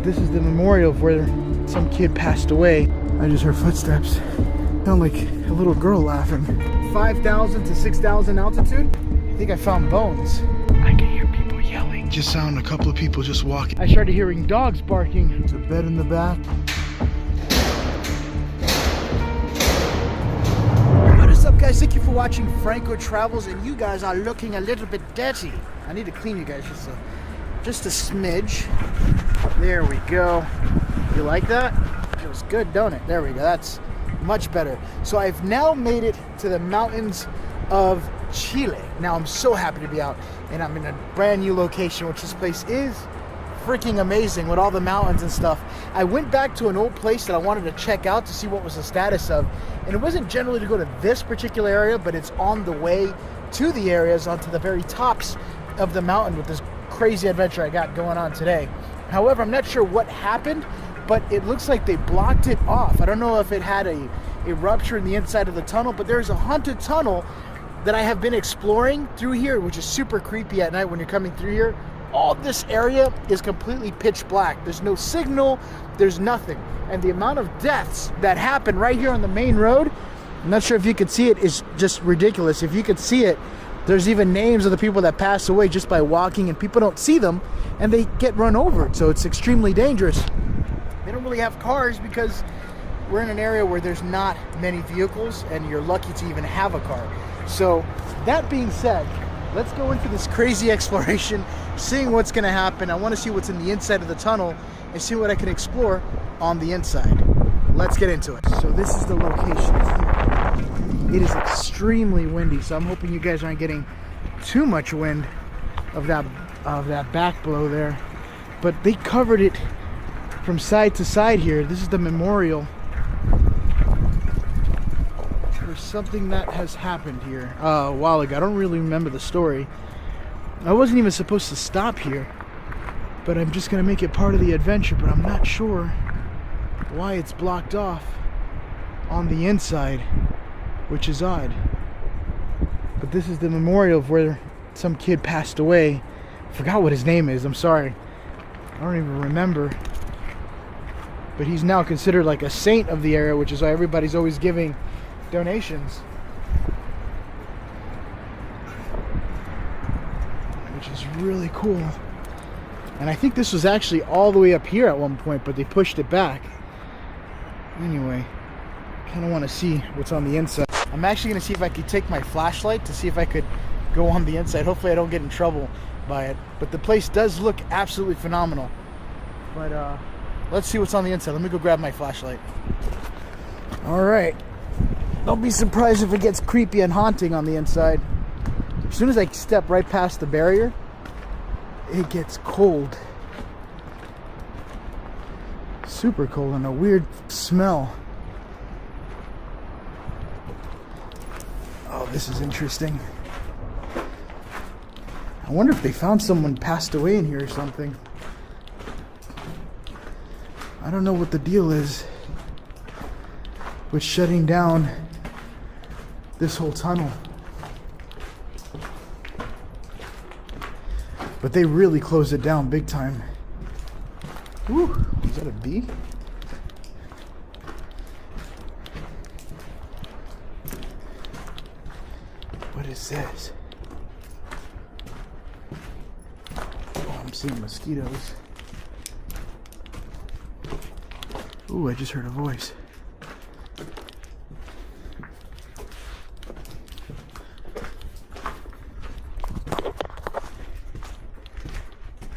This is the memorial of where some kid passed away. I just heard footsteps. Sound like a little girl laughing. 5,000 to 6,000 altitude. I think I found bones. I can hear people yelling. Just sound a couple of people just walking. I started hearing dogs barking. There's a bed in the back. What is up, guys? Thank you for watching Franco Travels, and you guys are looking a little bit dirty. I need to clean you guys just a smidge. There we go. You like that? Feels good, don't it? There we go. That's much better. So I've now made it to the mountains of Chile. Now I'm so happy to be out, and I'm in a brand new location, which this place is freaking amazing with all the mountains and stuff. I went back to an old place that I wanted to check out to see what was the status of, and it wasn't generally to go to this particular area, but it's on the way to the areas, onto the very tops of the mountain with this crazy adventure I got going on today. However, I'm not sure what happened, but it looks like they blocked it off. I don't know if it had a rupture in the inside of the tunnel, but there's a haunted tunnel that I have been exploring through here, which is super creepy at night when you're coming through here. All this area is completely pitch black. There's no signal, there's nothing. And the amount of deaths that happen right here on the main road, I'm not sure if you could see it, is just ridiculous. If you could see it, there's even names of the people that pass away just by walking, and people don't see them and they get run over. So it's extremely dangerous. They don't really have cars because we're in an area where there's not many vehicles, and you're lucky to even have a car. So that being said, let's go into this crazy exploration, seeing what's going to happen. I want to see what's in the inside of the tunnel and see what I can explore on the inside. Let's get into it. So this is the location here. It is extremely windy, so I'm hoping you guys aren't getting too much wind of that back blow there. But they covered it from side to side here. This is the memorial for something that has happened here a while ago. I don't really remember the story. I wasn't even supposed to stop here, but I'm just gonna make it part of the adventure, but I'm not sure why it's blocked off on the inside, which is odd. But this is the memorial of where some kid passed away. I forgot what his name is, I'm sorry. I don't even remember. But he's now considered like a saint of the area, which is why everybody's always giving donations. Which is really cool. And I think this was actually all the way up here at one point, but they pushed it back. Anyway, I kind of want to see what's on the inside. I'm actually going to see if I could take my flashlight to see if I could go on the inside. Hopefully I don't get in trouble by it. But the place does look absolutely phenomenal. But let's see what's on the inside. Let me go grab my flashlight. Alright. Don't be surprised if it gets creepy and haunting on the inside. As soon as I step right past the barrier, it gets cold. Super cold, and a weird smell. Oh, this is interesting. I wonder if they found someone passed away in here or something. I don't know what the deal is with shutting down this whole tunnel. But they really closed it down big time. Ooh, is that a bee? What is this? Oh, I'm seeing mosquitoes. Ooh, I just heard a voice.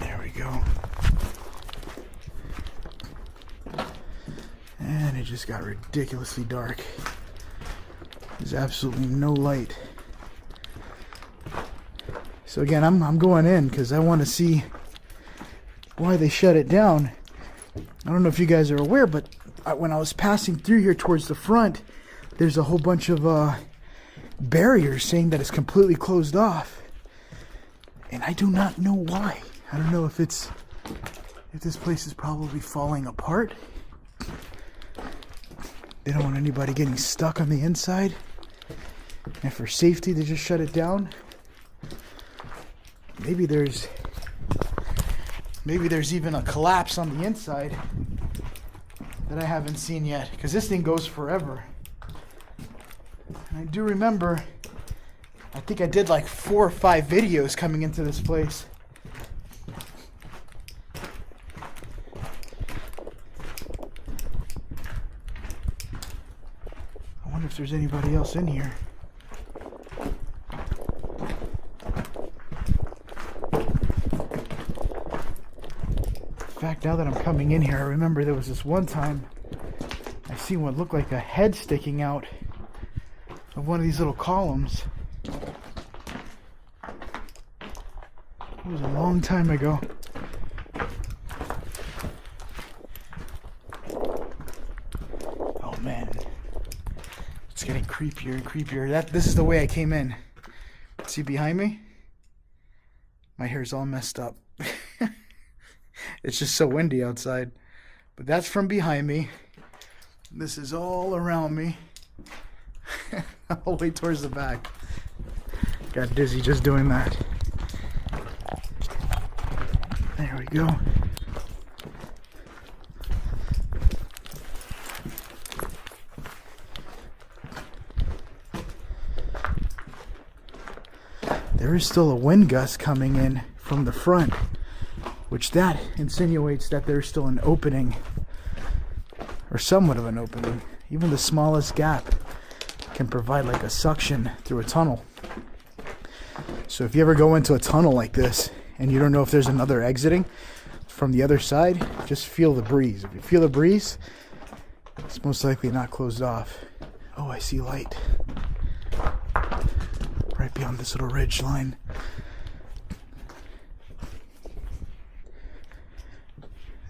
There we go. And it just got ridiculously dark. There's absolutely no light. So again, I'm going in because I want to see why they shut it down. I don't know if you guys are aware, but when I was passing through here towards the front, there's a whole bunch of barriers saying that it's completely closed off. And I do not know why. I don't know if this place is probably falling apart. They don't want anybody getting stuck on the inside. And for safety, they just shut it down. Maybe Maybe there's even a collapse on the inside that I haven't seen yet, because this thing goes forever. And I do remember, I think I did like 4 or 5 videos coming into this place. I wonder if there's anybody else in here. In fact, now that I'm coming in here, I remember there was this one time I seen what looked like a head sticking out of one of these little columns. It was a long time ago. Oh man, it's getting creepier and creepier. This is the way I came in. See behind me? My hair's all messed up. It's just so windy outside. But that's from behind me. This is all around me. All the way towards the back. Got dizzy just doing that. There we go. There is still a wind gust coming in from the front, which that insinuates that there's still an opening, or somewhat of an opening. Even the smallest gap can provide like a suction through a tunnel. So if you ever go into a tunnel like this and you don't know if there's another exiting from the other side, just feel the breeze. If you feel the breeze, it's most likely not closed off. Oh, I see light right beyond this little ridge line.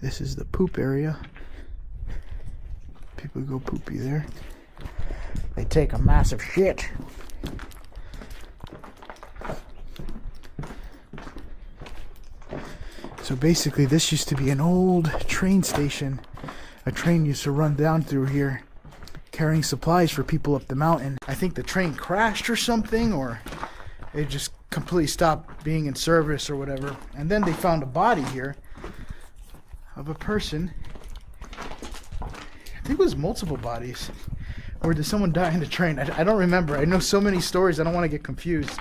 This is the poop area. People go poopy there. They take a massive shit. So basically this used to be an old train station. A train used to run down through here carrying supplies for people up the mountain. I think the train crashed or something, or it just completely stopped being in service or whatever. And then they found a body here of a person. I think it was multiple bodies. Or did someone die in the train? I don't remember. I know so many stories, I don't want to get confused.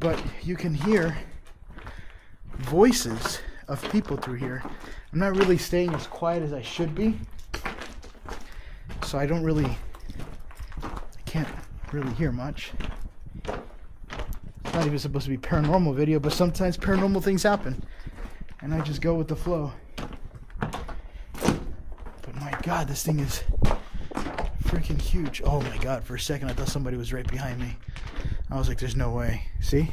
But you can hear voices of people through here. I'm not really staying as quiet as I should be. So I can't really hear much. It's not even supposed to be a paranormal video, but sometimes paranormal things happen. And I just go with the flow. But my God, this thing is freaking huge. Oh my God, for a second I thought somebody was right behind me. I was like, there's no way. See?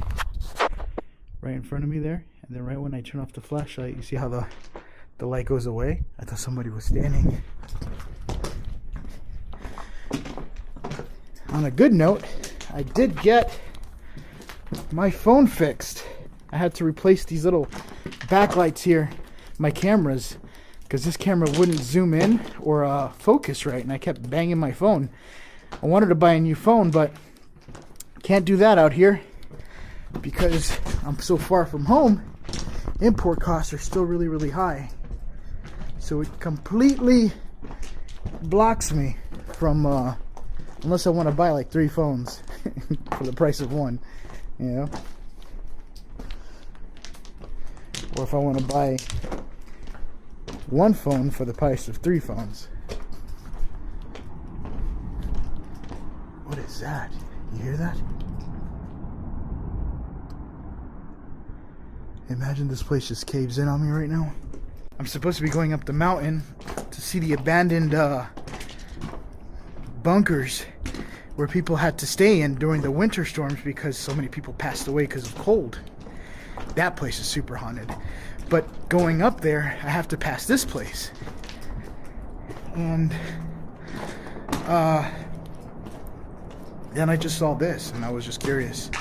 Right in front of me there. And then right when I turn off the flashlight, you see how the light goes away? I thought somebody was standing. On a good note, I did get my phone fixed. I had to replace these little backlights here, my cameras, because this camera wouldn't zoom in or focus right, and I kept banging my phone. I wanted to buy a new phone, but can't do that out here because I'm so far from home. Import costs are still really, really high. So it completely blocks me from, unless I want to buy like 3 phones for the price of one, you know? Or if I want to buy 1 phone for the price of 3 phones. What is that? You hear that? Imagine this place just caves in on me right now. I'm supposed to be going up the mountain to see the abandoned bunkers where people had to stay in during the winter storms because so many people passed away because of cold. That place is super haunted. But going up there, I have to pass this place. And then I just saw this and I was just curious.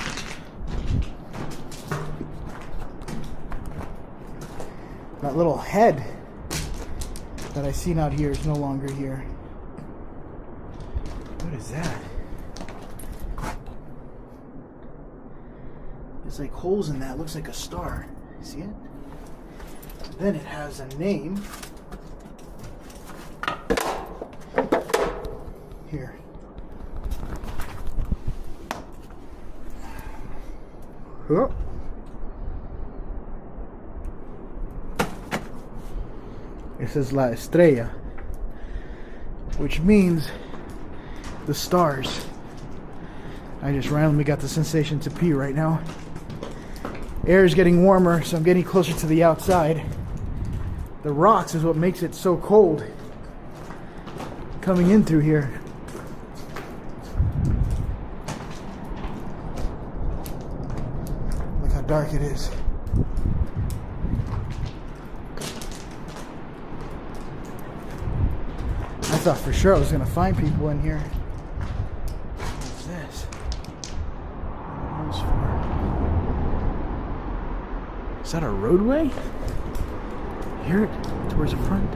That little head that I seen out here is no longer here. What is that? There's like holes in that. Looks like a star. See it? Then it has a name. Here. Oh. It says La Estrella, which means the stars. I just randomly got the sensation to pee right now. Air is getting warmer, so I'm getting closer to the outside. The rocks is what makes it so cold coming in through here. Look how dark it is. I thought for sure I was going to find people in here. What's this? Is that a roadway? Hear it towards the front.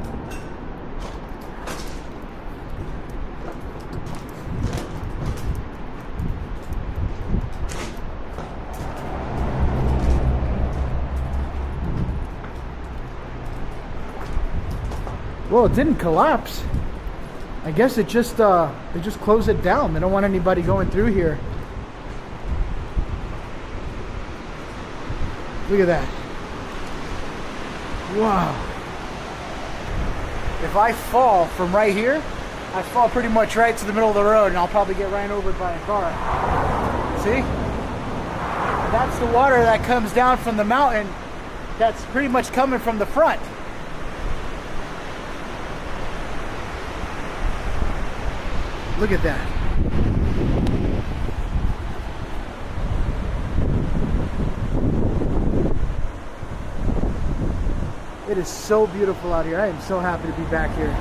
Well, it didn't collapse. I guess it just they just closed it down. They don't want anybody going through here. Look at that. Wow. If I fall from right here, I fall pretty much right to the middle of the road and I'll probably get ran over by a car. See? That's the water that comes down from the mountain that's pretty much coming from the front. Look at that. It is so beautiful out here. I am so happy to be back here.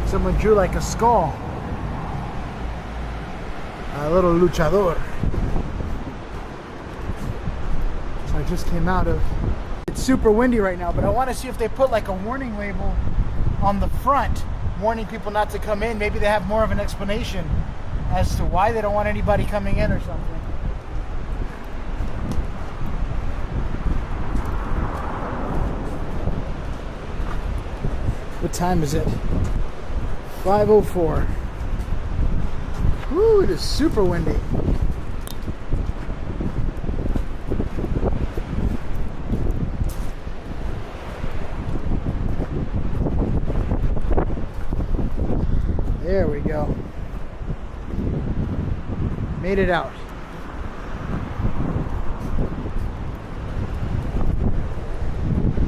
Someone drew like a skull. A little luchador. So I just came out of... It's super windy right now, but I want to see if they put like a warning label on the front warning people not to come in. Maybe they have more of an explanation as to why they don't want anybody coming in or something. What time is it? 5:04. Woo, it is super windy. There we go. Made it out.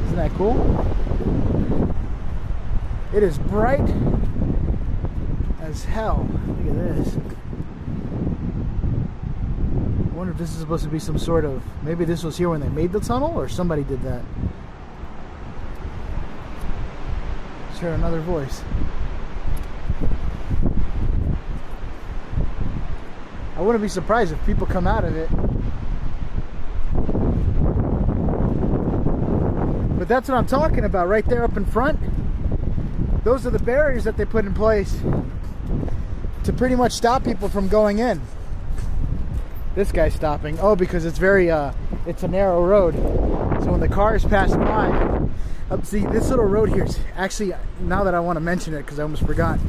Isn't that cool? It is bright as hell. Look at this. I wonder if this is supposed to be some sort of... Maybe this was here when they made the tunnel, or somebody did that. Let's hear another voice. I wouldn't be surprised if people come out of it. But that's what I'm talking about, right there up in front. Those are the barriers that they put in place to pretty much stop people from going in. This guy's stopping. Oh, because it's it's a narrow road. So when the cars pass by, see, this little road here is actually, now that I want to mention it because I almost forgot,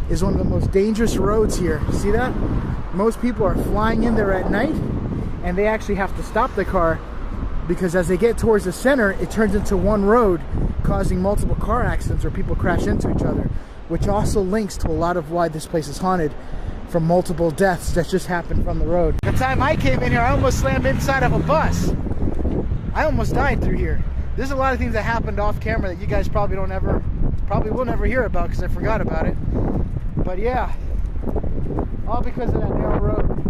is one of the most dangerous roads here. See that? Most people are flying in there at night and they actually have to stop the car because as they get towards the center, it turns into one road, causing multiple car accidents or people crash into each other, which also links to a lot of why this place is haunted from multiple deaths that just happened from the road. The time I came in here, I almost slammed inside of a bus. I almost died through here. There's a lot of things that happened off camera that you guys probably will never hear about because I forgot about it. But yeah, all because of that narrow road.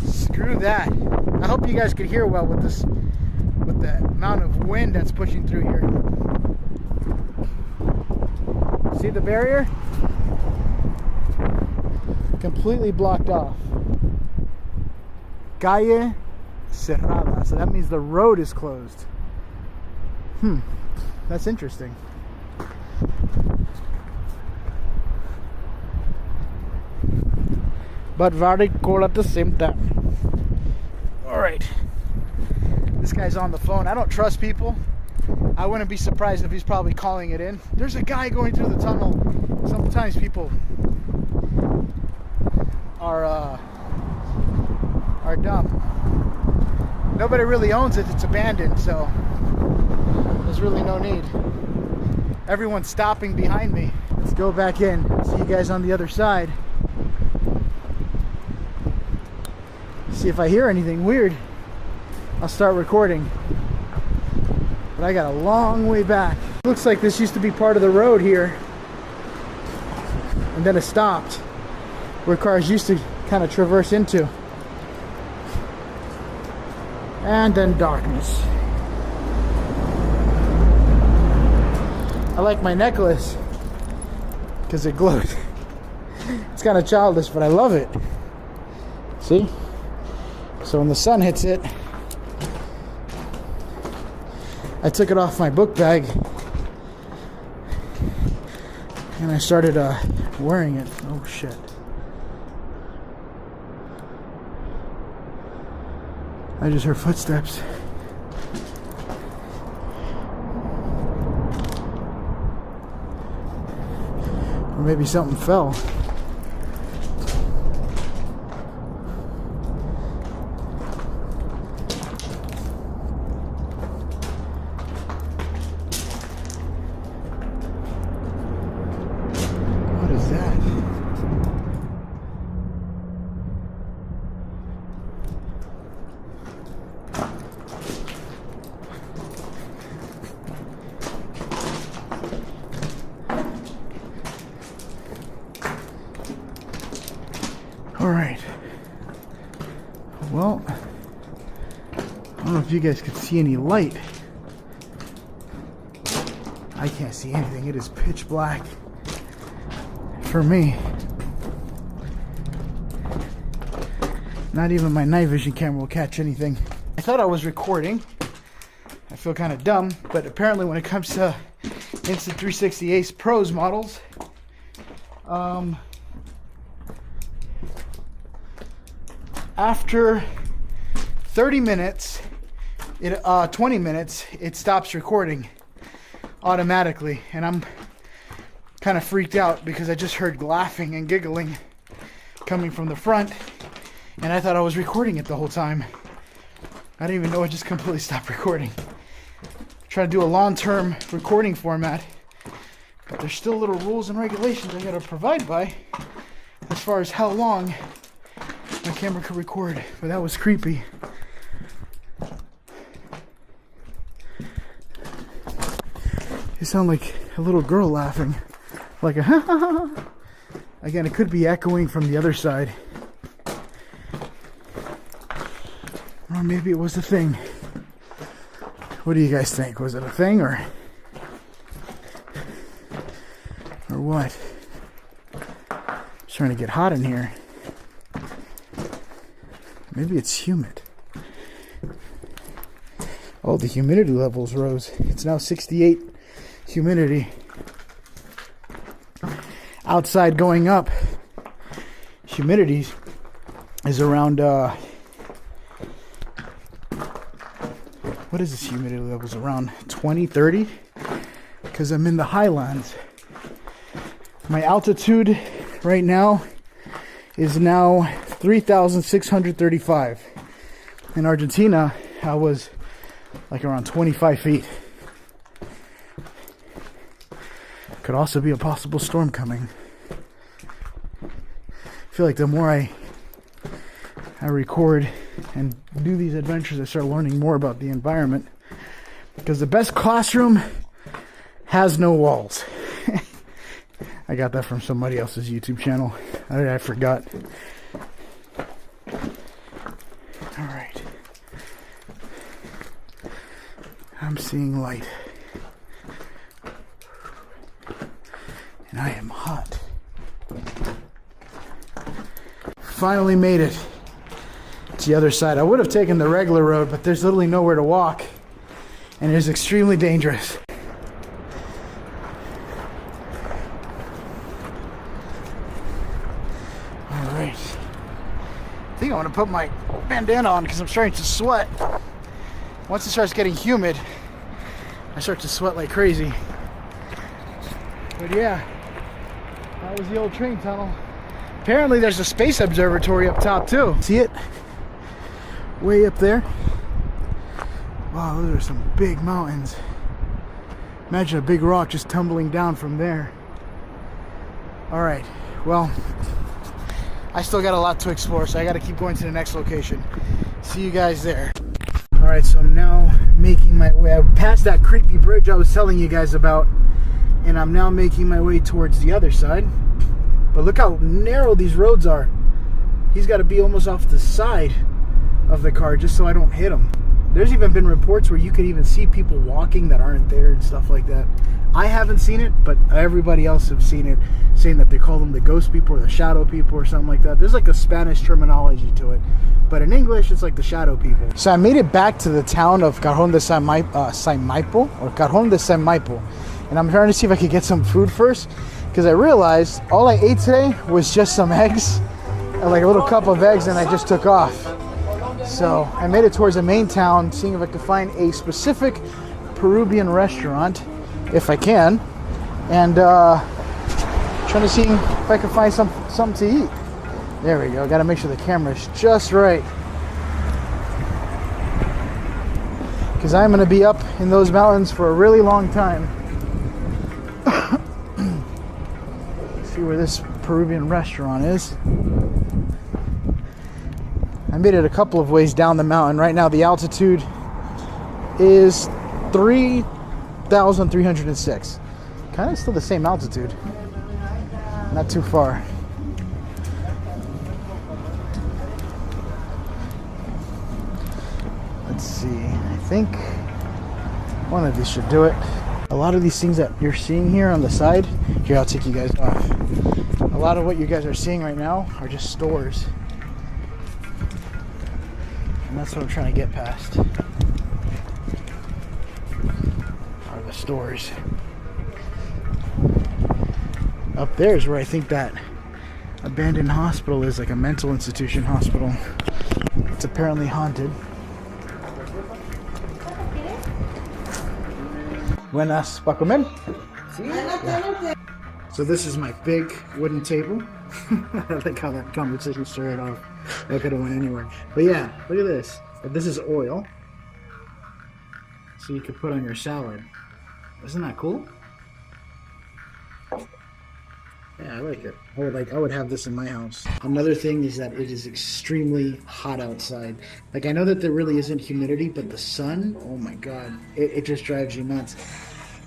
Screw that. I hope you guys could hear well with this, with the amount of wind that's pushing through here. See the barrier? Completely blocked off. Calle cerrada. So that means the road is closed. That's interesting. But very cool at the same time. Alright. This guy's on the phone. I don't trust people. I wouldn't be surprised if he's probably calling it in. There's a guy going through the tunnel. Sometimes people are dumb. Nobody really owns it. It's abandoned, so there's really no need. Everyone's stopping behind me. Let's go back in. See you guys on the other side. See if I hear anything weird, I'll start recording. But I got a long way back. Looks like this used to be part of the road here, and then it stopped, where cars used to kind of traverse into. And then darkness. I like my necklace because it glows. It's kind of childish, but I love it. See? So when the sun hits it, I took it off my book bag and I started wearing it. Oh shit. I just heard footsteps. Or maybe something fell. What is that? All right. Well, I don't know if you guys could see any light. I can't see anything. It is pitch black for me. Not even my night vision camera will catch anything. I thought I was recording. I feel kind of dumb, but apparently when it comes to Insta360 Ace Pros models, after 30 minutes, 20 minutes, it stops recording automatically. And I'm kind of freaked out because I just heard laughing and giggling coming from the front. And I thought I was recording it the whole time. I didn't even know it just completely stopped recording. Try to do a long-term recording format, but there's still little rules and regulations I gotta provide by as far as how long my camera could record. But that was creepy. You sound like a little girl laughing, like a ha ha ha. Again, it could be echoing from the other side, or maybe it was a thing. What do you guys think? Was it a thing or what? It's trying to get hot in here. Maybe it's humid. Oh, the humidity levels rose. It's now 68 humidity. Outside going up. Humidity is around what is this humidity levels? Around 20, 30? Because I'm in the highlands. My altitude right now is now 3,635. In Argentina, I was like around 25 feet. Could also be a possible storm coming. I feel like the more I record and do these adventures, I start learning more about the environment. Because the best classroom has no walls. I got that from somebody else's YouTube channel. I forgot. All right. I'm seeing light. And I am hot. Finally made it to the other side. I would have taken the regular road, but there's literally nowhere to walk. And it is extremely dangerous. Alright. I think I want to put my bandana on because I'm starting to sweat. Once it starts getting humid, I start to sweat like crazy. But yeah, that was the old train tunnel. Apparently there's a space observatory up top too. See it? Way up there. Wow, those are some big mountains. Imagine a big rock just tumbling down from there. All right, well, I still got a lot to explore, so I got to keep going to the next location. See you guys there. All right, so I'm now making my way. I passed that creepy bridge I was telling you guys about, and I'm now making my way towards the other side. But look how narrow these roads are. He's got to be almost off the side of the car just so I don't hit him. There's even been reports where you could even see people walking that aren't there and stuff like that. I haven't seen it, but everybody else have seen it, saying that they call them the ghost people or the shadow people or something like that. There's like a Spanish terminology to it, but in English it's like the shadow people. So I made it back to the town of Cajon de Saimaipo, or Cajon de Saimaipo, and I'm trying to see if I could get some food first, because I realized all I ate today was just some eggs, like a little cup of eggs, and I just took off. So I made it towards the main town, seeing if I could find a specific Peruvian restaurant, if I can, and trying to see if I can find something to eat. There we go. Got to make sure the camera's just right, because I'm going to be up in those mountains for a really long time. See where this Peruvian restaurant is. I made it a couple of ways down the mountain. Right now the altitude is 3,306. Kind of still the same altitude. Not too far. Let's see. I think one of these should do it. A lot of these things that you're seeing here on the side, here, I'll take you guys off. A lot of what you guys are seeing right now are just stores. And that's what I'm trying to get past. Are the stores. Up there is where I think that abandoned hospital is, like a mental institution hospital. It's apparently haunted. Buenas, ¿pa comer? Yeah. So this is my big wooden table. I like how that conversation started off. I could have went anywhere. But yeah, look at this. This is oil. So you could put on your salad. Isn't that cool? Yeah, I like it. I would have this in my house. Another thing is that it is extremely hot outside. Like, I know that there really isn't humidity, but the sun, oh my god, it just drives you nuts.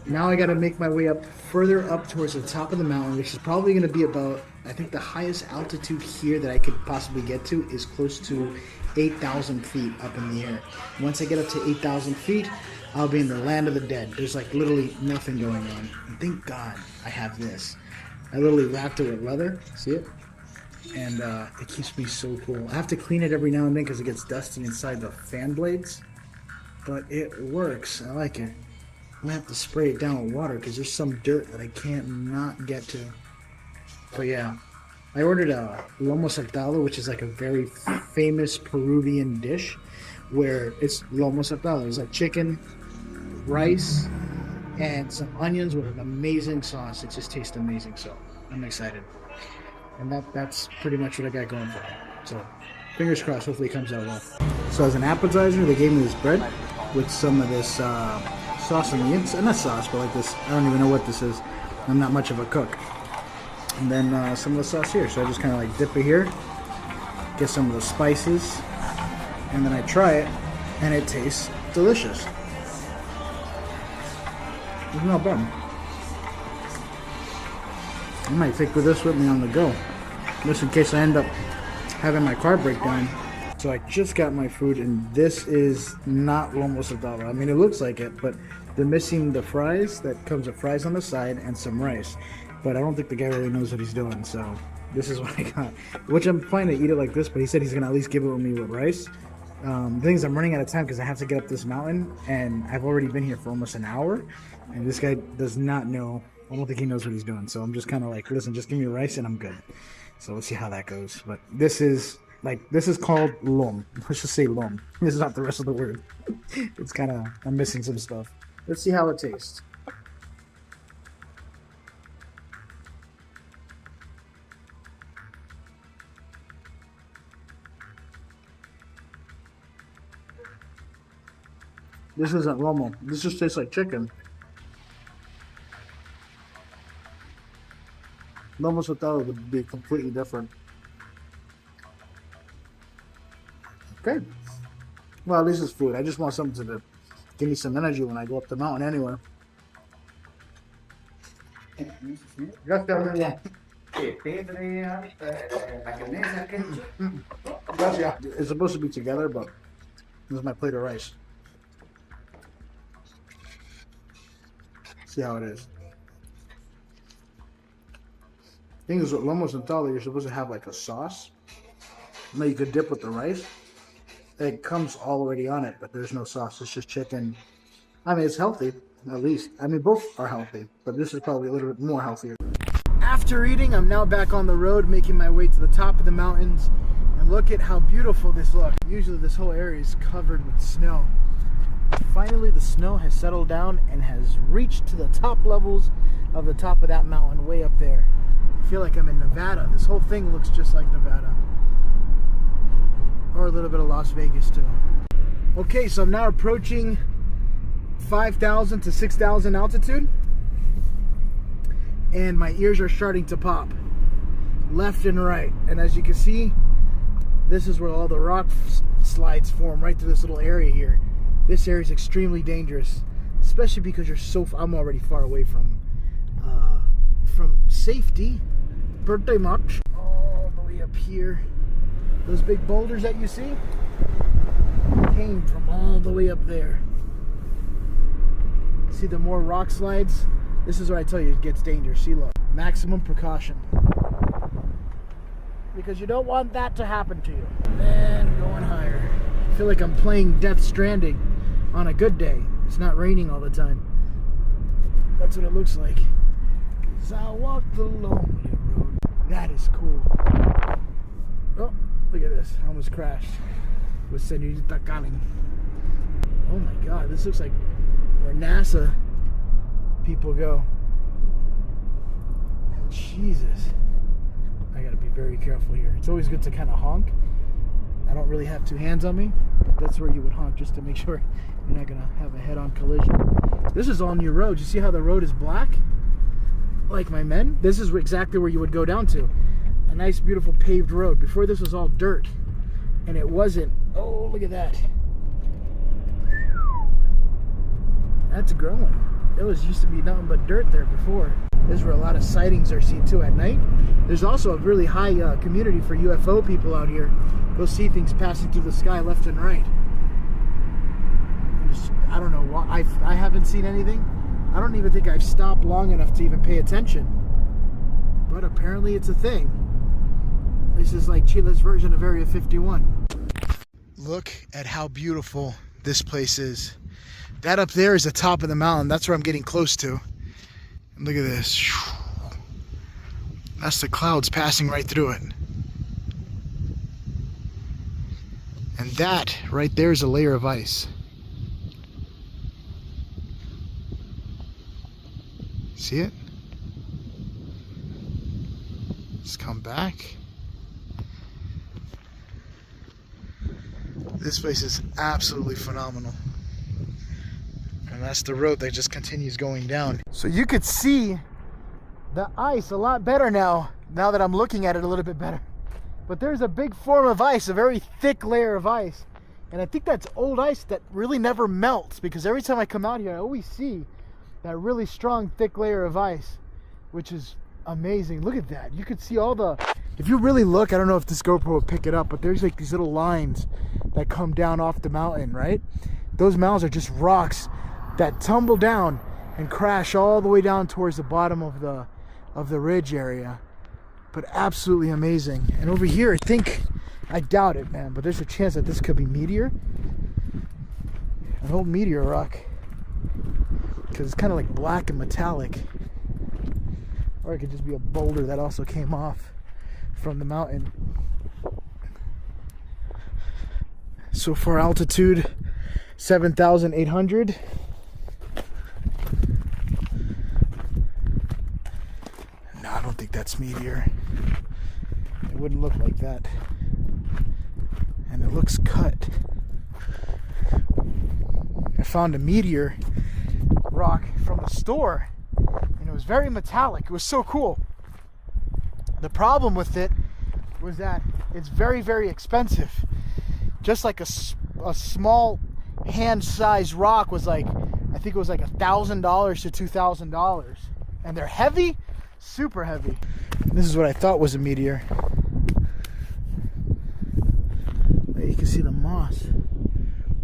Now I gotta make my way up further up towards the top of the mountain, which is probably gonna be about, I think the highest altitude here that I could possibly get to is close to 8,000 feet up in the air. Once I get up to 8,000 feet, I'll be in the land of the dead. There's like literally nothing going on. And thank God I have this. I literally wrapped it with leather, see it? And it keeps me so cool. I have to clean it every now and then because it gets dusty inside the fan blades. But it works, I like it. I'm gonna have to spray it down with water because there's some dirt that I can't not get to. But yeah, I ordered a lomo saltado, which is like a very famous Peruvian dish where it's lomo saltado. It's like chicken, rice, and some onions with an amazing sauce. It just tastes amazing, so I'm excited. And that's pretty much what I got going for it. So fingers crossed, hopefully it comes out well. So as an appetizer, they gave me this bread with some of this sauce on the inside. Not sauce, but like this, I don't even know what this is. I'm not much of a cook. And then some of the sauce here. So I just kind of like dip it here, get some of the spices, and then I try it, and it tastes delicious. It's not bad. I might take this with me on the go, just in case I end up having my car break down. So I just got my food, and this is not lomo saltado. I mean, it looks like it, but they're missing the fries. That comes with fries on the side and some rice. But I don't think the guy really knows what he's doing, so this is what I got. Which I'm planning to eat it like this, but he said he's gonna at least give it with me with rice. The thing is, I'm running out of time because I have to get up this mountain, and I've already been here for almost an hour, and this guy does not know. I don't think he knows what he's doing, so I'm just kind of like, listen, just give me rice and I'm good. So let's see how that goes. But this is Like, this is called lom. Let's just say lom. This is not the rest of the word. It's kind of, I'm missing some stuff. Let's see how it tastes. This isn't lomo. This just tastes like chicken. Lomo saltado would be completely different. Okay. Well, at least it's food. I just want something to give me some energy when I go up the mountain anyway. Gracias. It's supposed to be together, but this is my plate of rice. See how it is. The thing is, with lomo saltado, you're supposed to have like a sauce that you could dip with the rice. It comes already on it, but there's no sauce. It's just chicken. I mean, it's healthy, at least. I mean, both are healthy, but this is probably a little bit more healthier. After eating, I'm now back on the road, making my way to the top of the mountains. And look at how beautiful this looks. Usually this whole area is covered with snow. Finally, the snow has settled down and has reached to the top levels of the top of that mountain way up there. I feel like I'm in Nevada. This whole thing looks just like Nevada. Or a little bit of Las Vegas too. Okay, so I'm now approaching 5,000 to 6,000 altitude. And my ears are starting to pop. Left and right. And as you can see, this is where all the rock slides form right through this little area here. This area is extremely dangerous, especially because you're so. I'm already far away from safety, pretty much. All the way up here, those big boulders that you see came from all the way up there. See the more rock slides? This is where I tell you it gets dangerous. See, look, maximum precaution, because you don't want that to happen to you. And going higher. I feel like I'm playing Death Stranding on a good day. It's not raining all the time. That's what it looks like. As I walk the lonely road. That is cool. Oh, look at this. I almost crashed with Senorita Kaling. Oh my god, this looks like where NASA people go. Jesus. I gotta be very careful here. It's always good to kind of honk. I don't really have two hands on me, but that's where you would honk just to make sure you're not gonna have a head-on collision. This is all new road. You see how the road is black? Like my men? This is exactly where you would go down to. A nice, beautiful paved road. Before this was all dirt, and it wasn't. Oh, look at that. That's growing. It used to be nothing but dirt there before. This is where a lot of sightings are seen too at night. There's also a really high community for UFO people out here. They'll see things passing through the sky left and right. I don't know why. I haven't seen anything. I don't even think I've stopped long enough to even pay attention. But apparently it's a thing. This is like Chile's version of Area 51. Look at how beautiful this place is. That up there is the top of the mountain. That's where I'm getting close to. And look at this. That's the clouds passing right through it. And that right there is a layer of ice. See it? Let's come back. This place is absolutely phenomenal. And that's the road that just continues going down. So you could see the ice a lot better now that I'm looking at it a little bit better. But there's a big form of ice, a very thick layer of ice. And I think that's old ice that really never melts, because every time I come out here, I always see that really strong, thick layer of ice, which is amazing. Look at that. You could see all the, if you really look, I don't know if this GoPro will pick it up, but there's like these little lines that come down off the mountain, right? Those mountains are just rocks that tumble down and crash all the way down towards the bottom of the ridge area. But absolutely amazing. And over here, I doubt it, man, but there's a chance that this could be meteor. An old meteor rock. Because it's kind of like black and metallic. Or it could just be a boulder that also came off from the mountain. So far altitude 7,800. No, I don't think that's meteor. It wouldn't look like that. And it looks cut. I found a meteor rock from the store, and it was very metallic. It was so cool. The problem with it was that it's very, very expensive. Just like a small hand-sized rock was like, I think it was like $1,000 to $2,000. And they're heavy, super heavy. This is what I thought was a meteor. You can see the moss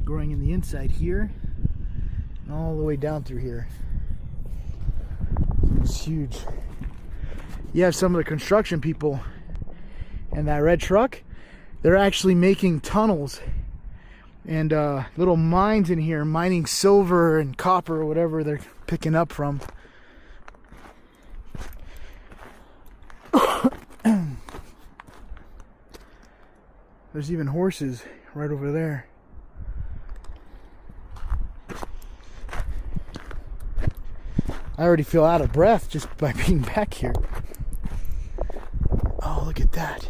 growing in the inside here and all the way down through here. It's huge. You have some of the construction people in that red truck. They're actually making tunnels and little mines in here, mining silver and copper or whatever they're picking up from. There's even horses right over there. I already feel out of breath just by being back here. Oh, look at that.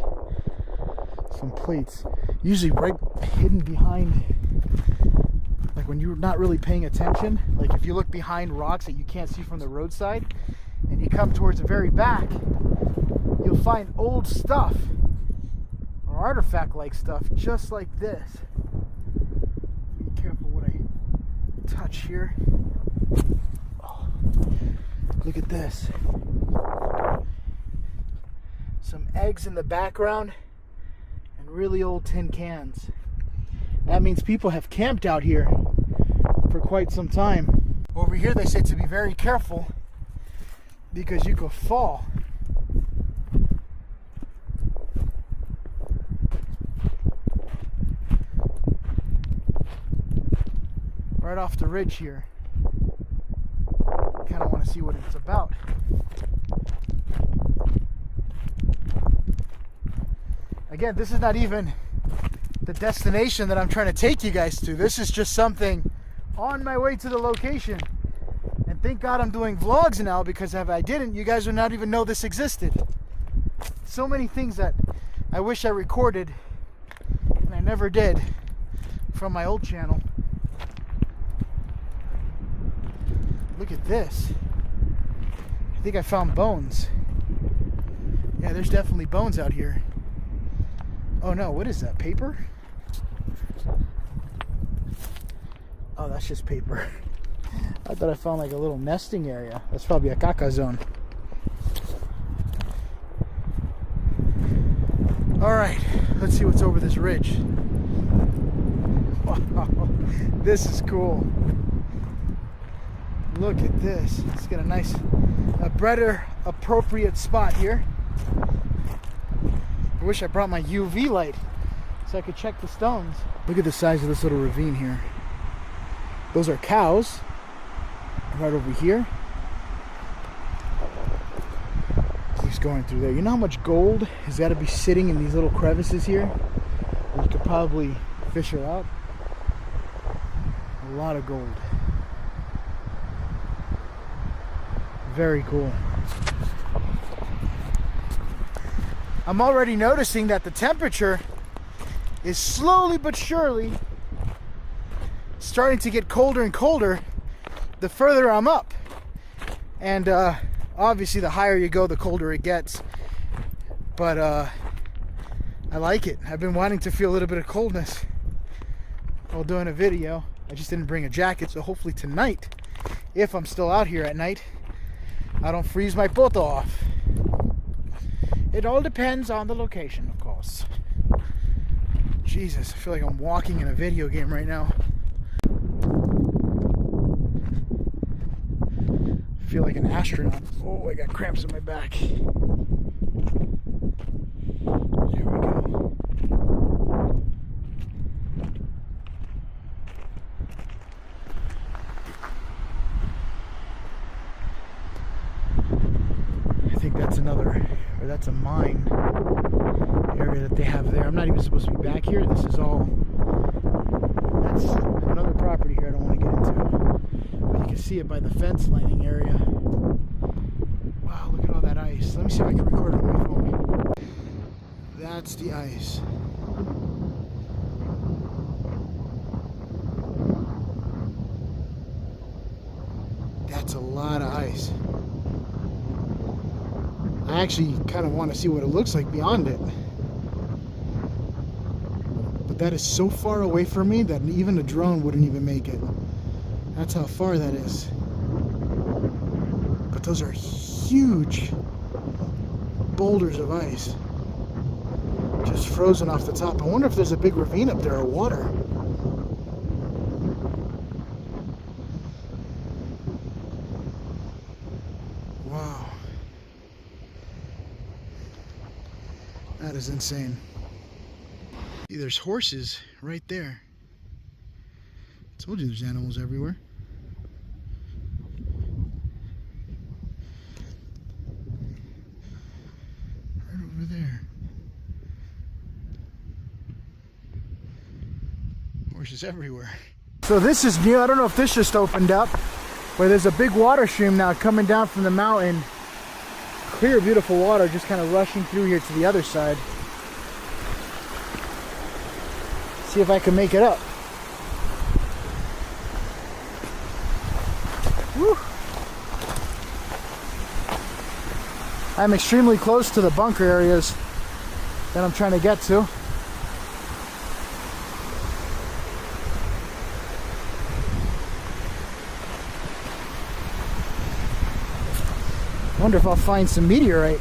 Some plates. Usually right hidden behind, like when you're not really paying attention. Like if you look behind rocks that you can't see from the roadside and you come towards the very back, you'll find old stuff. Artifact-like stuff, just like this. Be careful what I touch here. Oh, look at this. Some eggs in the background and really old tin cans. That means people have camped out here for quite some time. Over here they say to be very careful because you could fall. Right off the ridge here. Kind of want to see what it's about. Again, this is not even the destination that I'm trying to take you guys to. This is just something on my way to the location. And thank God I'm doing vlogs now, because if I didn't, you guys would not even know this existed. So many things that I wish I recorded and I never did from my old channel. Look at this. I think I found bones. Yeah, there's definitely bones out here. Oh no, what is that? Paper? Oh, that's just paper. I thought I found like a little nesting area. That's probably a caca zone. Alright, let's see what's over this ridge. Wow, this is cool. Look at this. Let's get a better appropriate spot here. I wish I brought my UV light so I could check the stones. Look at the size of this little ravine here. Those are cows right over here. Keeps going through there. You know how much gold has got to be sitting in these little crevices here? You could probably fish her out. A lot of gold. Very cool. I'm already noticing that the temperature is slowly but surely starting to get colder and colder the further I'm up. And obviously the higher you go, the colder it gets. But I like it. I've been wanting to feel a little bit of coldness while doing a video. I just didn't bring a jacket, so hopefully tonight, if I'm still out here at night, I don't freeze my poto off. It all depends on the location, of course. Jesus, I feel like I'm walking in a video game right now. I feel like an astronaut. Oh, I got cramps in my back. There we go. I think that's that's a mine area that they have there. I'm not even supposed to be back here. This is all fence. Another property here I don't want to get into. But you can see it by the fence lining area. Wow, look at all that ice. Let me see if I can record it on my phone. That's the ice. That's a lot of ice. I actually kind of want to see what it looks like beyond it. But that is so far away from me that even a drone wouldn't even make it. That's how far that is. But those are huge boulders of ice. Just frozen off the top. I wonder if there's a big ravine up there or water. Wow. That is insane. See, there's horses right there. I told you there's animals everywhere. Right over there. Horses everywhere. So this is new. I don't know if this just opened up, but there's a big water stream now coming down from the mountain. Clear, beautiful water just kind of rushing through here to the other side. See if I can make it up. Woo. I'm extremely close to the bunker areas that I'm trying to get to. I wonder if I'll find some meteorite.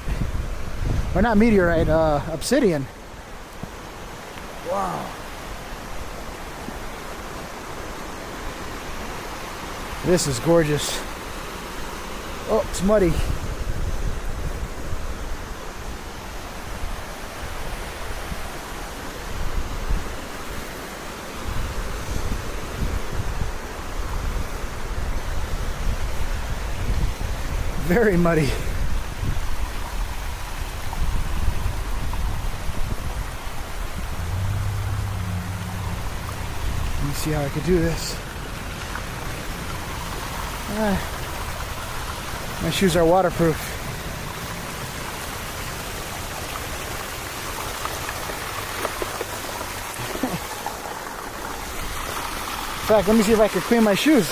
Or not meteorite, obsidian. Wow. This is gorgeous. Oh, it's muddy. Very muddy. Let me see how I could do this. My shoes are waterproof. In fact, let me see if I can clean my shoes.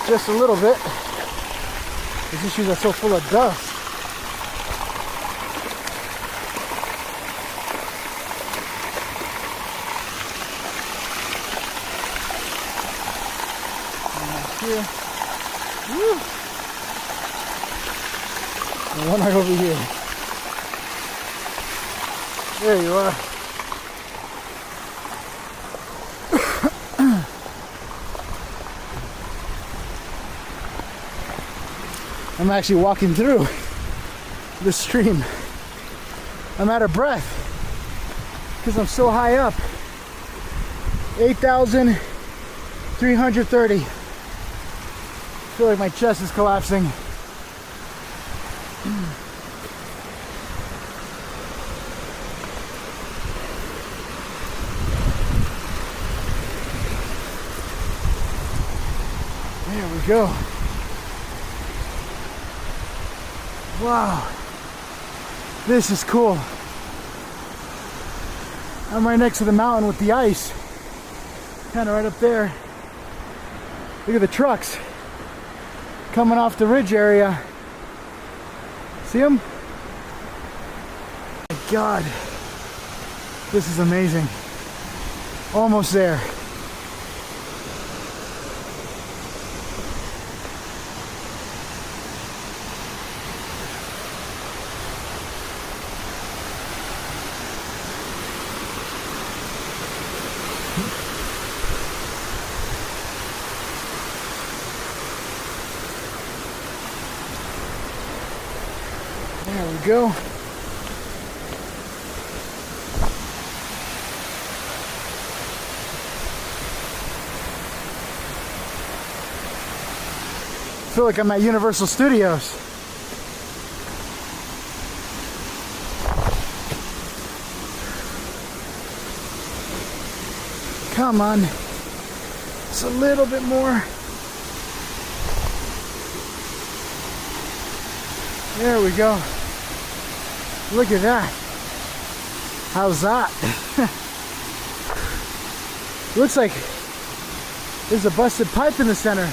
Just a little bit. These shoes are so full of dust. Here. Woo. And one right over here. There you are. I'm actually walking through the stream. I'm out of breath because I'm so high up. 8,330. I feel like my chest is collapsing. There we go. Wow, this is cool. I'm right next to the mountain with the ice. Kind of right up there. Look at the trucks coming off the ridge area. See them? Oh my God, this is amazing. Almost there. There we go. I feel like I'm at Universal Studios. Come on. It's a little bit more. There we go. Look at that. How's that? Looks like there's a busted pipe in the center.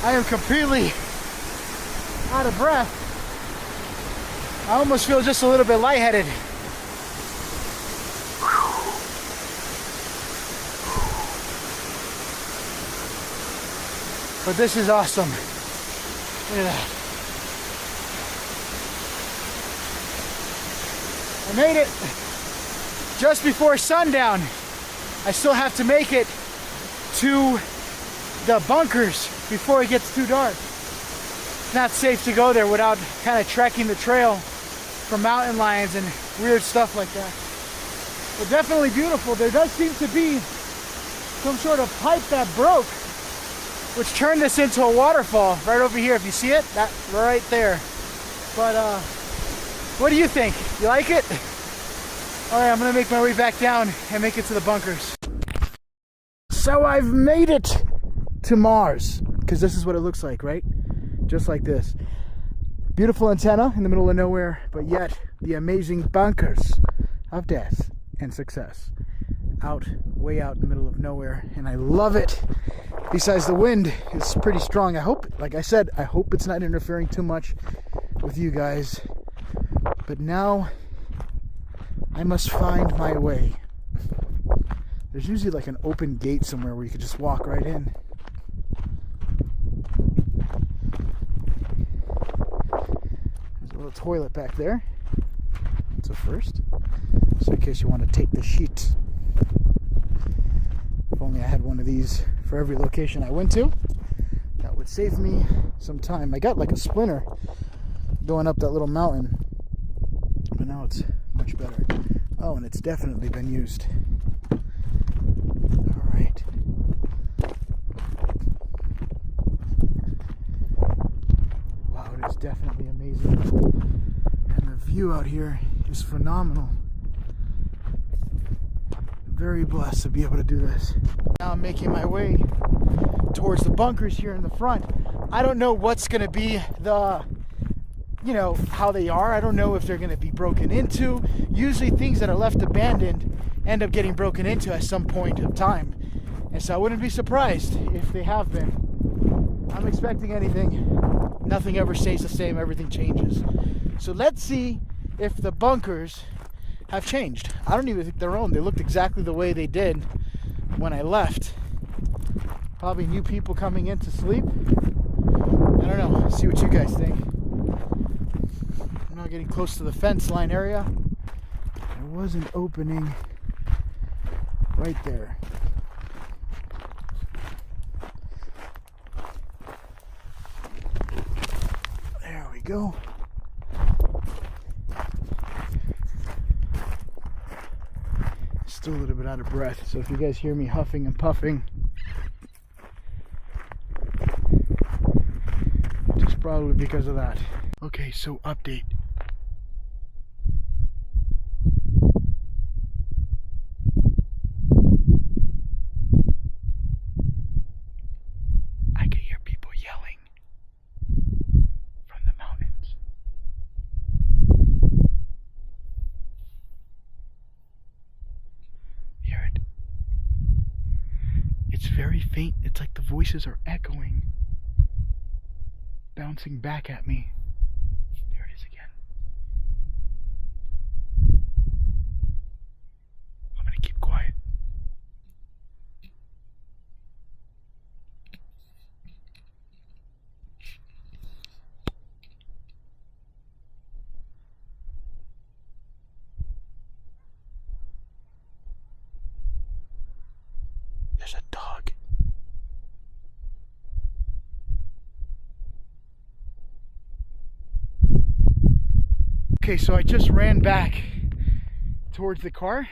I am completely out of breath. I almost feel just a little bit lightheaded. But this is awesome. Look at that. I made it just before sundown. I still have to make it to the bunkers before it gets too dark. It's not safe to go there without kind of trekking the trail from mountain lions and weird stuff like that. But definitely beautiful. There does seem to be some sort of pipe that broke, which turned this into a waterfall right over here. If you see it, that right there. But what do you think? You like it? All right, I'm gonna make my way back down and make it to the bunkers. So I've made it to Mars, because this is what it looks like, right? Just like this. Beautiful antenna in the middle of nowhere, but yet the amazing bunkers of death and success. Way out in the middle of nowhere, and I love it. Besides, the wind is pretty strong. I hope, like I said, I hope it's not interfering too much with you guys. But now I must find my way. There's usually like an open gate somewhere where you could just walk right in. There's a little toilet back there. That's a first. So in case you want to take the sheet. If only I had one of these for every location I went to. That would save me some time. I got like a splinter going up that little mountain. But now it's much better. Oh, and it's definitely been used. All right. Wow, it is definitely amazing. And the view out here is phenomenal. Very blessed to be able to do this. Now I'm making my way towards the bunkers here in the front. I don't know what's going to be the, you know, how they are. I don't know if they're going to be broken into. Usually things that are left abandoned end up getting broken into at some point of time. And so I wouldn't be surprised if they have been. I'm expecting anything. Nothing ever stays the same. Everything changes. So let's see if the bunkers have changed. I don't even think they're own. They looked exactly the way they did when I left. Probably new people coming in to sleep. I don't know. See what you guys think. I'm now getting close to the fence line area. There was an opening right there. There we go. Still a little bit out of breath, so if you guys hear me huffing and puffing, it's probably because of that. Okay, so update. I can hear people yelling from the mountains. Hear it? It's very faint. It's like the voices are echoing, bouncing back at me. There it is again. I'm gonna keep quiet. There's a dog. Okay, so I just ran back towards the car.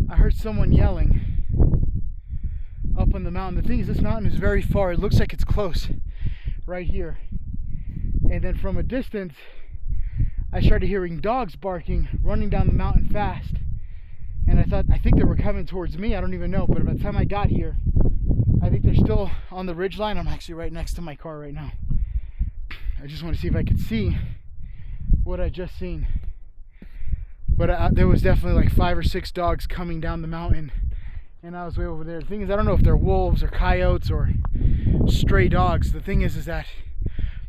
I heard someone yelling up on the mountain. The thing is, this mountain is very far. It looks like it's close right here. And then from a distance, I started hearing dogs barking, running down the mountain fast. And I think they were coming towards me. I don't even know. But by the time I got here, I think they're still on the ridge line. I'm actually right next to my car right now. I just want to see if I could see what I just seen. But there was definitely like 5 or 6 dogs coming down the mountain, and I was way over there. The thing is, I don't know if they're wolves or coyotes or stray dogs. The thing is that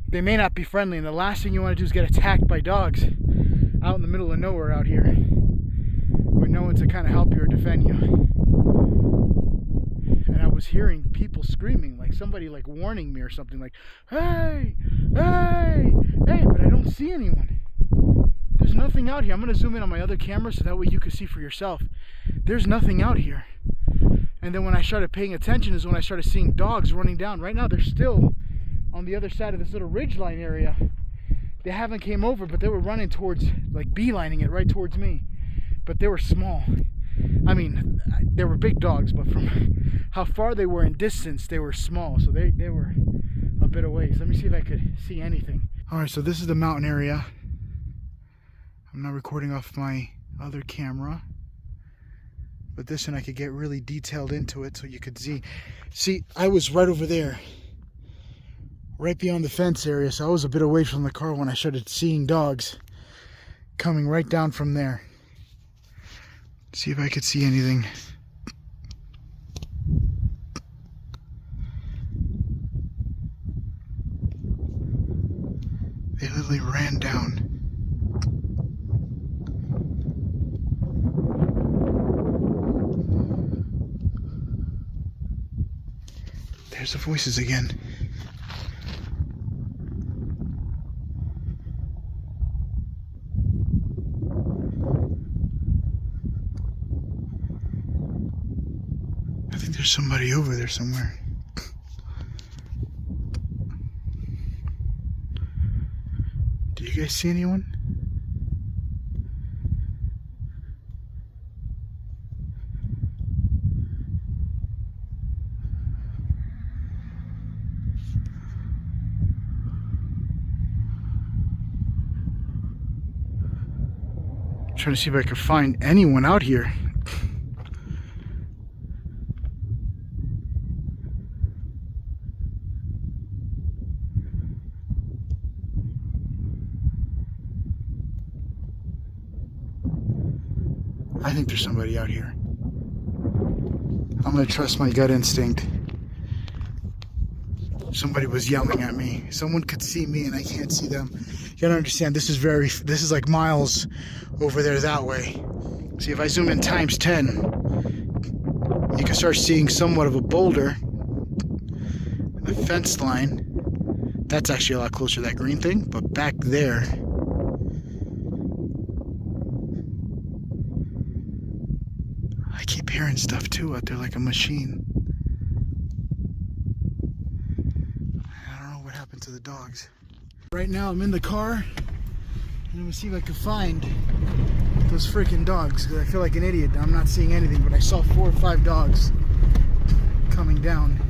they may not be friendly, and the last thing you want to do is get attacked by dogs out in the middle of nowhere out here with no one to kind of help you or defend you. And I was hearing people screaming, like somebody like warning me or something, like, hey, hey, hey, but I don't see anyone. There's nothing out here. I'm going to zoom in on my other camera so that way you can see for yourself. There's nothing out here. And then when I started paying attention is when I started seeing dogs running down. Right now they're still on the other side of this little ridgeline area. They haven't came over, but they were running towards, like beelining it right towards me. But they were small. I mean, they were big dogs, but from how far they were in distance, they were small. So they were a bit away. So let me see if I could see anything. All right, so this is the mountain area. I'm not recording off my other camera, but this one I could get really detailed into it so you could see. See, I was right over there, right beyond the fence area, so I was a bit away from the car when I started seeing dogs coming right down from there. See if I could see anything. They literally ran down. There's the voices again. I think there's somebody over there somewhere. Do you guys see anyone? Trying to see if I could find anyone out here. I think there's somebody out here. I'm gonna trust my gut instinct. Somebody was yelling at me. Someone could see me and I can't see them. You gotta understand, this is like miles over there that way. See, if I zoom in times 10, you can start seeing somewhat of a boulder. The fence line, that's actually a lot closer to that green thing, but back there, I keep hearing stuff too out there like a machine. I don't know what happened to the dogs. Right now I'm in the car and I'm gonna see if I can find those freaking dogs because I feel like an idiot. I'm not seeing anything, but I saw 4 or 5 dogs coming down.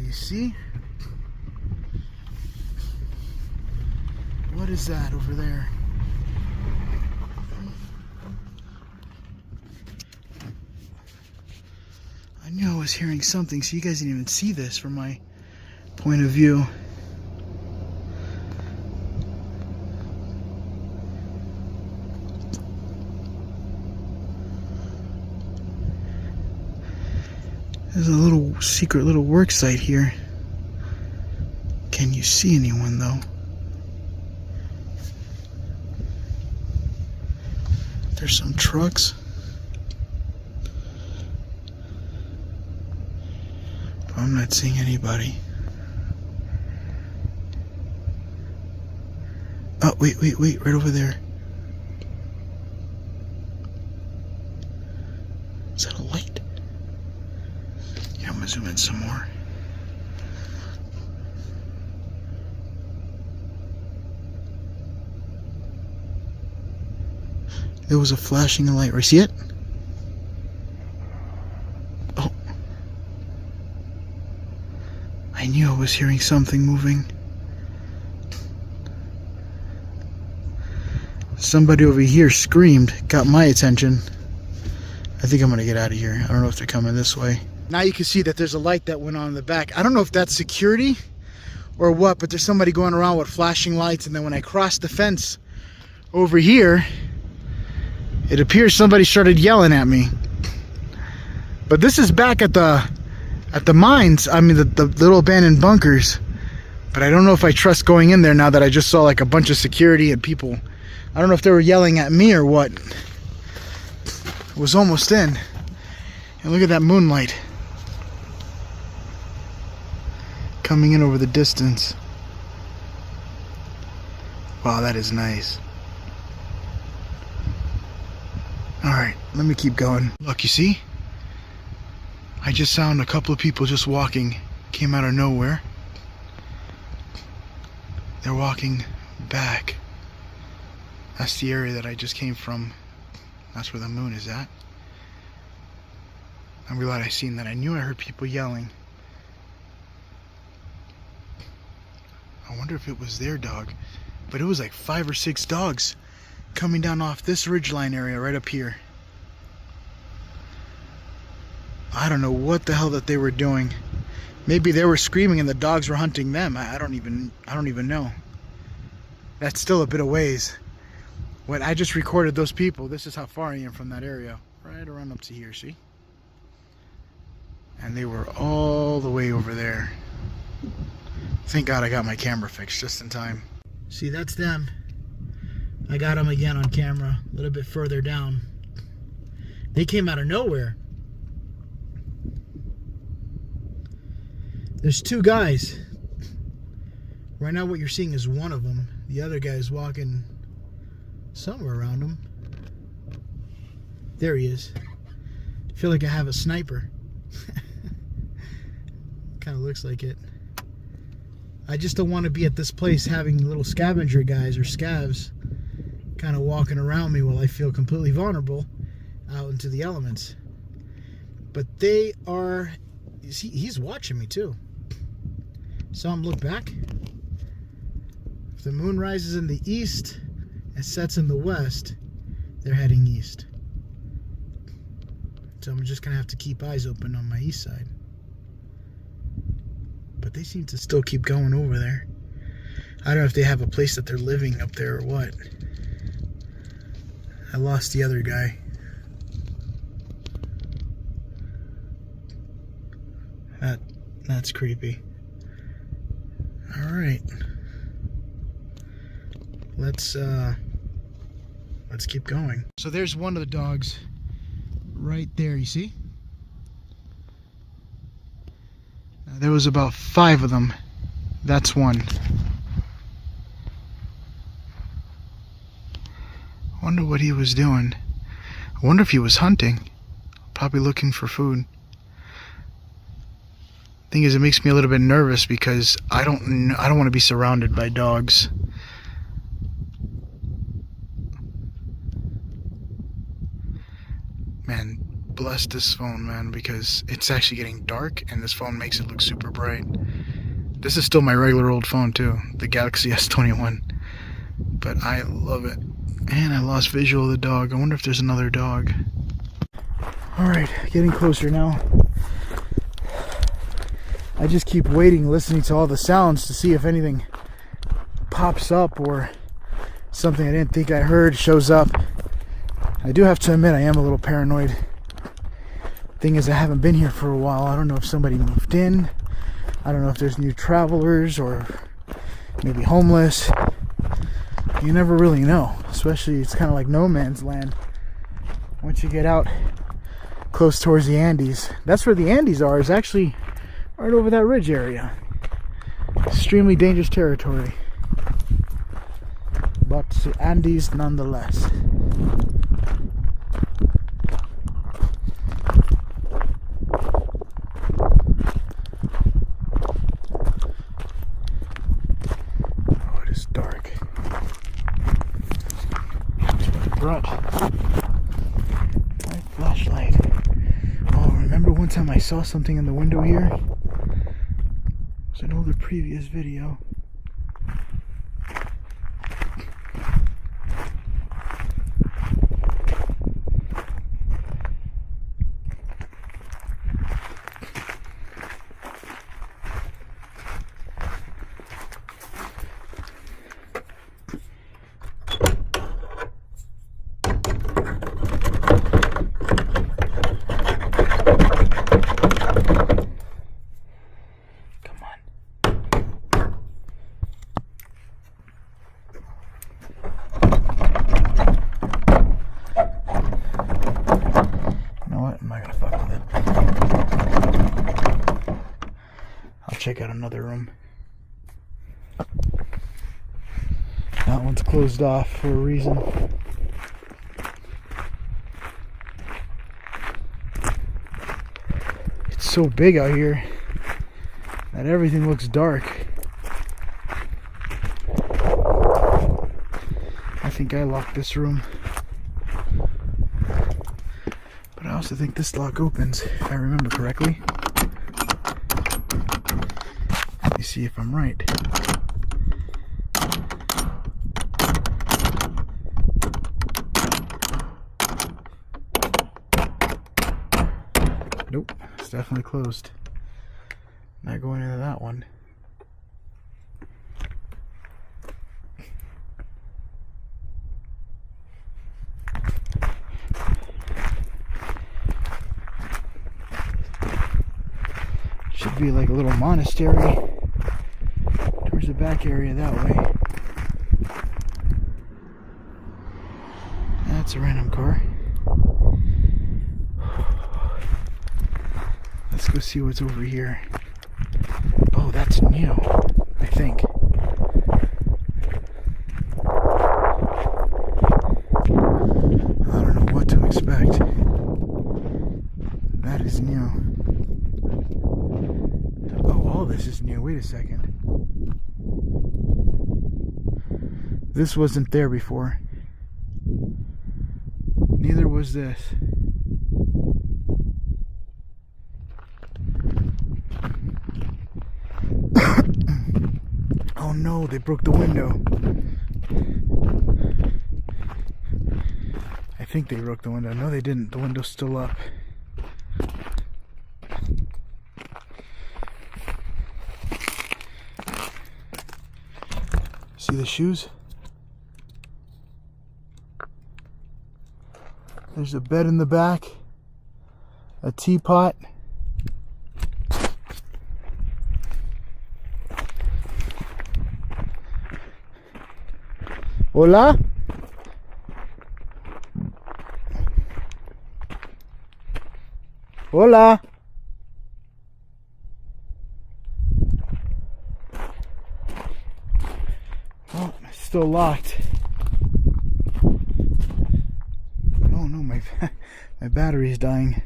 You see? What is that over there? I knew I was hearing something, so you guys didn't even see this from my point of view. There's a little secret little work site here. Can you see anyone though? There's some trucks. But I'm not seeing anybody. Oh, wait, right over there. Is that a light? Yeah, I'm gonna zoom in some more. There was a flashing light. See it? Oh. I knew I was hearing something moving. Somebody over here screamed, got my attention. I think I'm gonna get out of here. I don't know if they're coming this way. Now you can see that there's a light that went on in the back. I don't know if that's security or what, but there's somebody going around with flashing lights. And then when I crossed the fence over here, it appears somebody started yelling at me. But this is back at the mines. I mean, the little abandoned bunkers. But I don't know if I trust going in there now that I just saw like a bunch of security and people. I don't know if they were yelling at me or what. It was almost in. And look at that moonlight coming in over the distance. Wow, that is nice. Alright, let me keep going. Look, you see? I just found a couple of people just walking. Came out of nowhere. They're walking back. That's the area that I just came from. That's where the moon is at. I'm glad I seen that. I knew I heard people yelling. I wonder if it was their dog. But it was like 5 or 6 dogs coming down off this ridgeline area right up here. I don't know what the hell that they were doing. Maybe they were screaming and the dogs were hunting them. I don't even know. That's still a bit of ways. When I just recorded those people, this is how far I am from that area. Right around up to here, see? And they were all the way over there. Thank God I got my camera fixed just in time. See, that's them. I got them again on camera, a little bit further down. They came out of nowhere. There's 2 guys. Right now what you're seeing is one of them. The other guy is walking somewhere around him. There he is. I feel like I have a sniper. Kind of looks like it. I just don't want to be at this place having little scavenger guys or scavs kind of walking around me while I feel completely vulnerable out into the elements. But they are... He's watching me too. Saw him look back. If the moon rises in the east and sets in the west, they're heading east. So I'm just gonna have to keep eyes open on my east side. But they seem to still keep going over there. I don't know if they have a place that they're living up there or what. I lost the other guy. That's creepy. Alright. Let's keep going. So there's one of the dogs right there, you see? There was about 5 of them. That's one. I wonder what he was doing. I wonder if he was hunting. Probably looking for food. Thing is, it makes me a little bit nervous because I don't want to be surrounded by dogs. Man, bless this phone, man, because it's actually getting dark and this phone makes it look super bright. This is still my regular old phone too, the Galaxy S21, but I love it. And I lost visual of the dog. I wonder if there's another dog. Alright, getting closer now. I just keep waiting, listening to all the sounds to see if anything pops up or something I didn't think I heard shows up. I do have to admit I am a little paranoid. Thing is, I haven't been here for a while. I don't know if somebody moved in. I don't know if there's new travelers or maybe homeless. You never really know. Especially, it's kind of like no man's land once you get out close towards the Andes. That's where the Andes are, is actually right over that ridge area. Extremely dangerous territory. But the Andes nonetheless. Oh, it is dark. That's what I brought. My flashlight. Oh, remember one time I saw something in the window here? It was an older previous video. check out another room. That one's closed off for a reason. It's so big out here that everything looks dark. I think I locked this room. But I also think this lock opens, if I remember correctly. Let me see if I'm right. Nope, it's definitely closed. Not going into that one. Should be like a little monastery towards the back area that way. That's a random car. Let's go see what's over here. Oh, that's new, I think. I don't know what to expect. That is new. Oh, all this is new. Wait a second. This wasn't there before. Neither was this. Oh no, they broke the window. I think they broke the window. No, they didn't. The window's still up. See the shoes? There's a bed in the back, a teapot. Hola? Hola? Oh, it's still locked. Oh no, my battery's dying.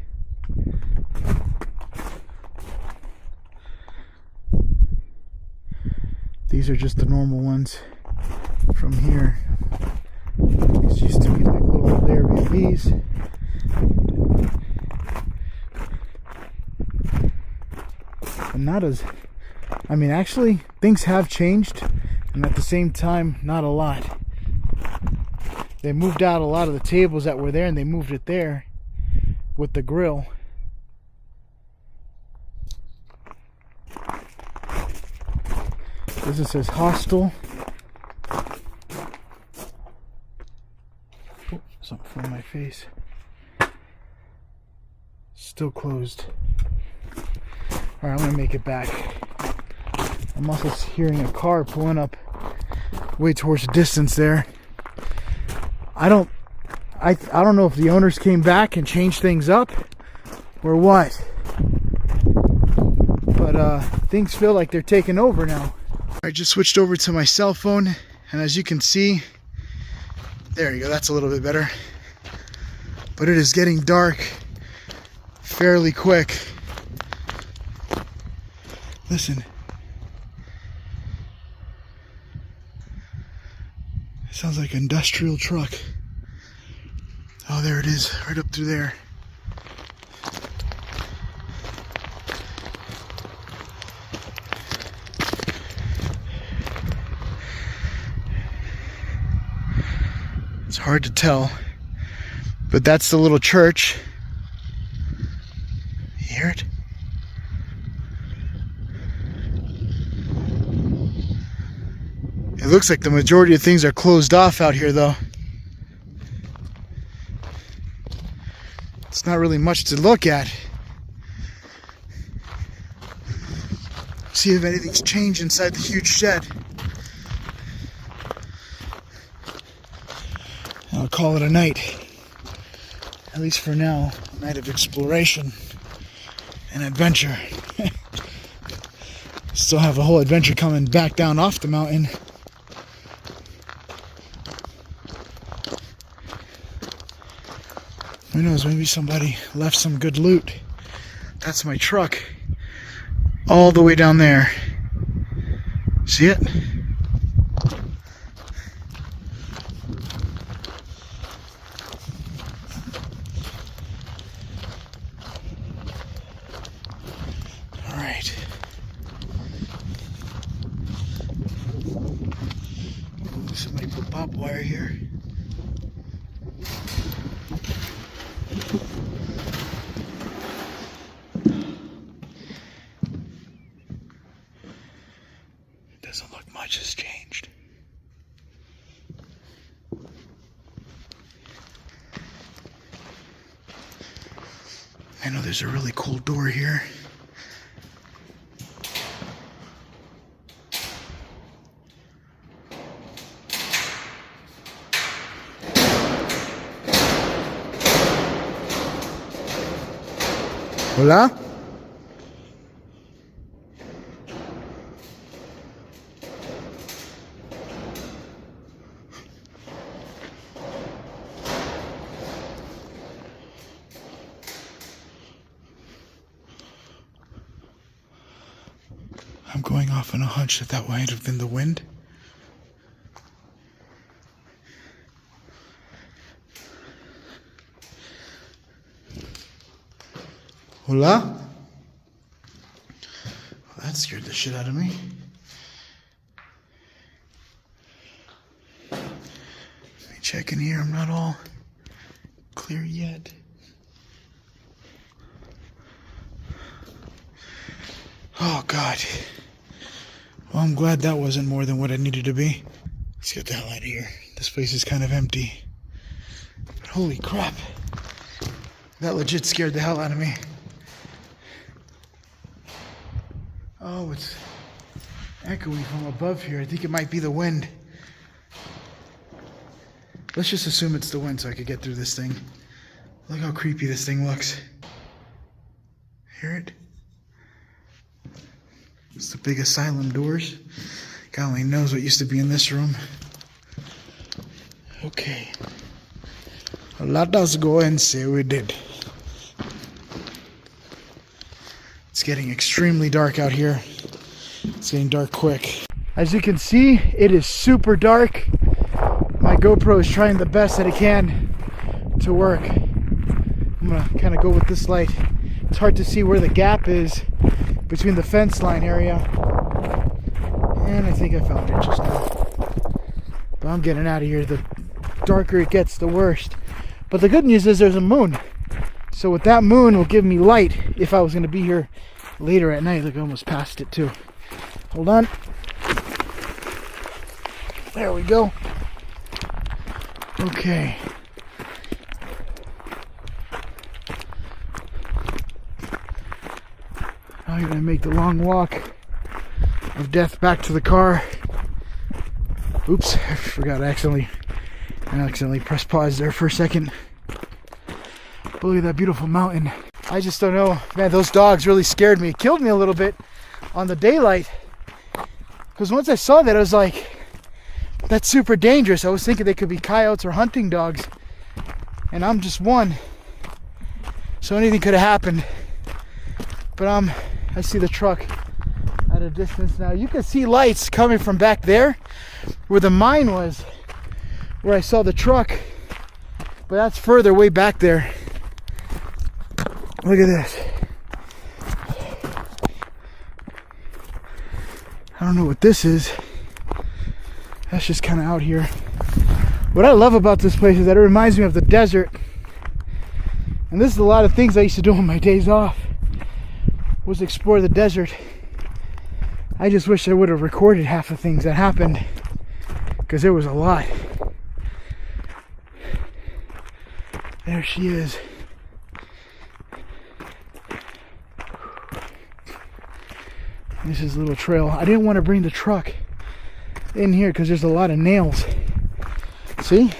These are just the normal ones from here. These used to be like little old Airbnbs. But not as, I mean, actually things have changed, and at the same time not a lot. They moved out a lot of the tables that were there, and they moved it there with the grill. This says hostel. Oh, something flew in my face. Still closed. Alright, I'm gonna make it back. I'm also hearing a car pulling up way towards the distance there. I don't know if the owners came back and changed things up or what. But things feel like they're taking over now. I just switched over to my cell phone, and as you can see, there you go, that's a little bit better. But it is getting dark fairly quick. Listen. It sounds like an industrial truck. Oh, there it is, right up through there. It's hard to tell, but that's the little church. You hear it? It looks like the majority of things are closed off out here, though. It's not really much to look at. See if anything's changed inside the huge shed. I'll call it a night. At least for now, a night of exploration and adventure. Still have a whole adventure coming back down off the mountain. Who knows, maybe somebody left some good loot. That's my truck. All the way down there. See it? Alright. Somebody put barbed wire here. Doesn't look much has changed. I know there's a really cool door here. Hola? I'm going off on a hunch that might have been the wind. Hola? Well, that scared the shit out of me. Let me check in here. I'm not all clear yet. Oh, God. Well, I'm glad that wasn't more than what it needed to be. Let's get the hell out of here. This place is kind of empty. But holy crap. That legit scared the hell out of me. Oh, it's echoing from above here. I think it might be the wind. Let's just assume it's the wind so I could get through this thing. Look how creepy this thing looks. Hear it? It's the big asylum doors. God only knows what used to be in this room. Okay. Let us go and say we did. It's getting extremely dark out here. It's getting dark quick. As you can see, it is super dark. My GoPro is trying the best that it can to work. I'm gonna kind of go with this light. It's hard to see where the gap is between the fence line area. And I think I found it just now. But I'm getting out of here. The darker it gets, the worse. But the good news is there's a moon. So with that moon will give me light if I was going to be here later at night. Look, I almost passed it too. Hold on. There we go. Okay. Now you're going to make the long walk of death back to the car. Oops, I forgot. I accidentally pressed pause there for a second. But look at that beautiful mountain. I just don't know. Man, those dogs really scared me. It killed me a little bit on the daylight. Because once I saw that, I was like, that's super dangerous. I was thinking they could be coyotes or hunting dogs. And I'm just one. So anything could have happened. But I see the truck at a distance now. You can see lights coming from back there where the mine was, where I saw the truck. But that's further way back there. Look at this. I don't know what this is. That's just kind of out here. What I love about this place is that it reminds me of the desert. And this is a lot of things I used to do on my days off, was explore the desert. I just wish I would have recorded half the things that happened, because there was a lot. There she is. This is a little trail. I didn't want to bring the truck in here because there's a lot of nails. See?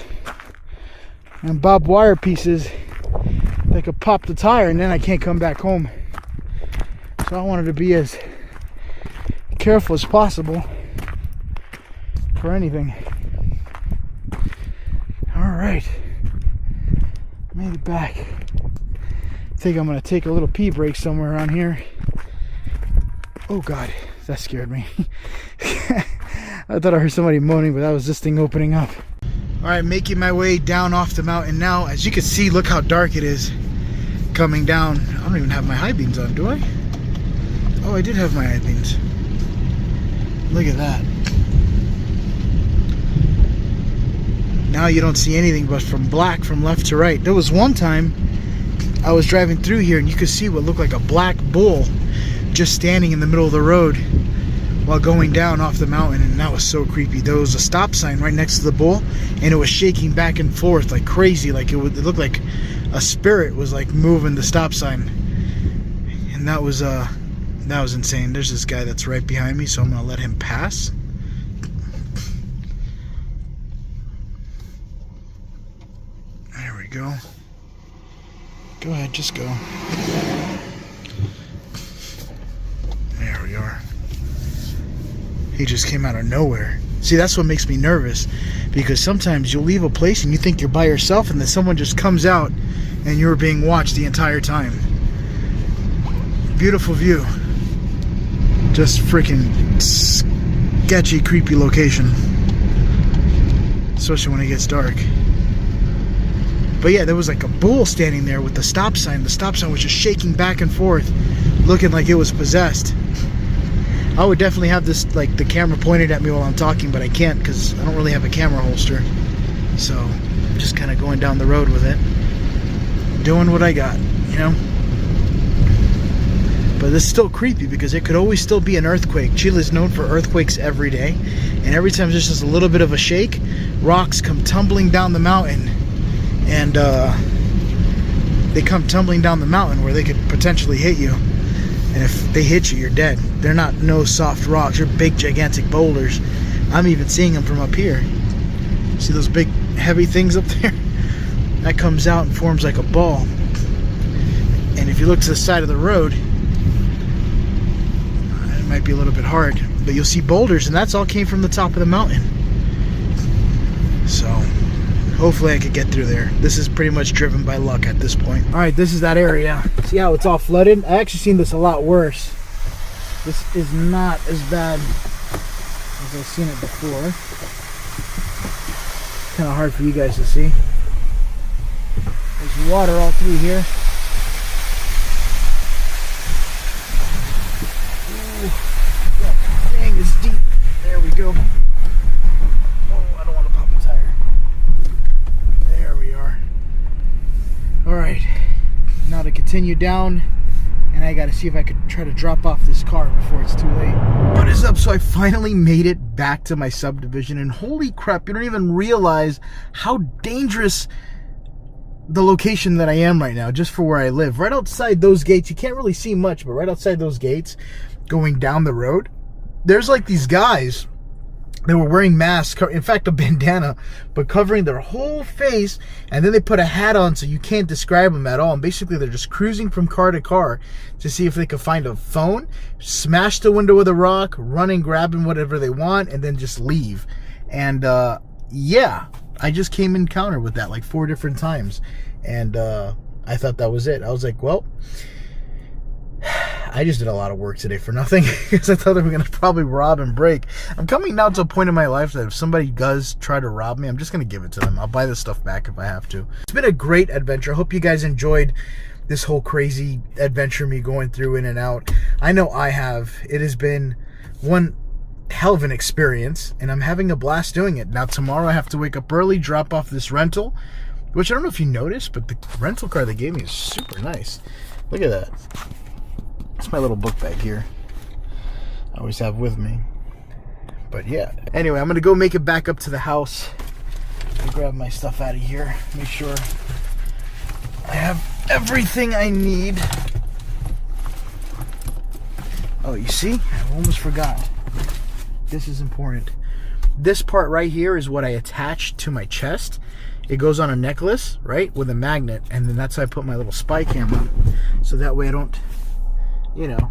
And barbed wire pieces that could pop the tire and then I can't come back home. So I wanted to be as careful as possible for anything. Alright. Made it back. I think I'm going to take a little pee break somewhere around here. Oh God, that scared me. I thought I heard somebody moaning, but that was this thing opening up. Alright, making my way down off the mountain now. As you can see, look how dark it is coming down. I don't even have my high beams on, do I? Oh, I did have my high beams. Look at that. Now you don't see anything but from black from left to right. There was one time I was driving through here and you could see what looked like a black bull just standing in the middle of the road while going down off the mountain, and that was so creepy. There was a stop sign right next to the bull and it was shaking back and forth like crazy, like it looked like a spirit was like moving the stop sign, and that was insane. There's this guy that's right behind me, so I'm gonna let him pass. There we go. Go ahead, just go. There we are. He just came out of nowhere. See, that's what makes me nervous, because sometimes you'll leave a place and you think you're by yourself, and then someone just comes out and you're being watched the entire time. Beautiful view. Just freaking sketchy, creepy location, especially when it gets dark. But yeah, there was like a bull standing there with the stop sign. The stop sign was just shaking back and forth, looking like it was possessed. I would definitely have this, like, the camera pointed at me while I'm talking, but I can't because I don't really have a camera holster. So I'm just kind of going down the road with it, doing what I got, you know. But it's still creepy because it could always still be an earthquake. Chile's known for earthquakes every day, and every time there's just a little bit of a shake, rocks come tumbling down the mountain, and they come tumbling down the mountain where they could potentially hit you. And if they hit you, you're dead. They're not no soft rocks. They're big, gigantic boulders. I'm even seeing them from up here. See those big, heavy things up there? That comes out and forms like a ball. And if you look to the side of the road, it might be a little bit hard, but you'll see boulders, and that's all came from the top of the mountain. So hopefully I could get through there. This is pretty much driven by luck at this point. Alright, this is that area. See how it's all flooded? I actually seen this a lot worse. This is not as bad as I've seen it before. It's kind of hard for you guys to see. There's water all through here. Ooh, that thing is deep. There we go. Oh, I don't want to pop a tire. There we are. Alright, now to continue down, and I gotta see if I could try to drop off this car before it's too late. What is up? So I finally made it back to my subdivision, and holy crap, you don't even realize how dangerous the location that I am right now, just for where I live. Right outside those gates, you can't really see much, but right outside those gates, going down the road, there's like these guys. They were wearing masks, in fact a bandana, but covering their whole face, and then they put a hat on so you can't describe them at all. And basically they're just cruising from car to car to see if they could find a phone, smash the window with a rock, running, grabbing whatever they want, and then just leave. And yeah, I just came in encounter with that like 4 different times, and I thought that was it. I was like, well, I just did a lot of work today for nothing, because I thought they were going to probably rob and break. I'm coming now to a point in my life that if somebody does try to rob me, I'm just going to give it to them. I'll buy the stuff back if I have to. It's been a great adventure. I hope you guys enjoyed this whole crazy adventure, me going through in and out. I know I have. It has been one hell of an experience, and I'm having a blast doing it. Now tomorrow I have to wake up early, drop off this rental, which I don't know if you noticed, but the rental car they gave me is super nice. Look at that. It's my little book bag here. I always have with me. But yeah. Anyway, I'm going to go make it back up to the house and grab my stuff out of here. Make sure I have everything I need. Oh, you see? I almost forgot. This is important. This part right here is what I attach to my chest. It goes on a necklace, right, with a magnet. And then that's how I put my little spy camera. So that way I don't, you know,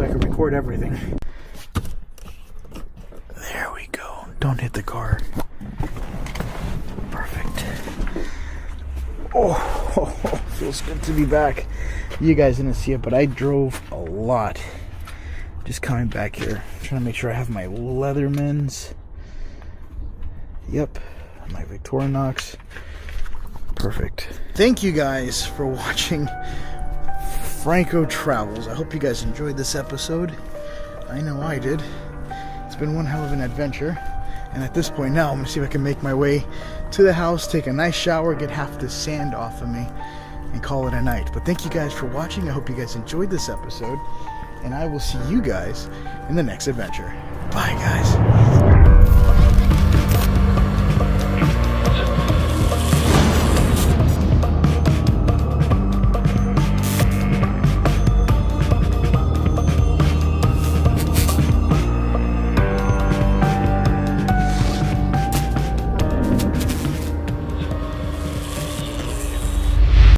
so I can record everything. There we go. Don't hit the car. Perfect. Oh, feels good to be back. You guys didn't see it, but I drove a lot. Just coming back here. Trying to make sure I have my Leathermans. Yep. My Victorinox. Perfect. Thank you guys for watching Franco Travels. I hope you guys enjoyed this episode. I know I did. It's been one hell of an adventure. And at this point now, I'm going to see if I can make my way to the house, take a nice shower, get half the sand off of me, and call it a night. But thank you guys for watching. I hope you guys enjoyed this episode. And I will see you guys in the next adventure. Bye, guys.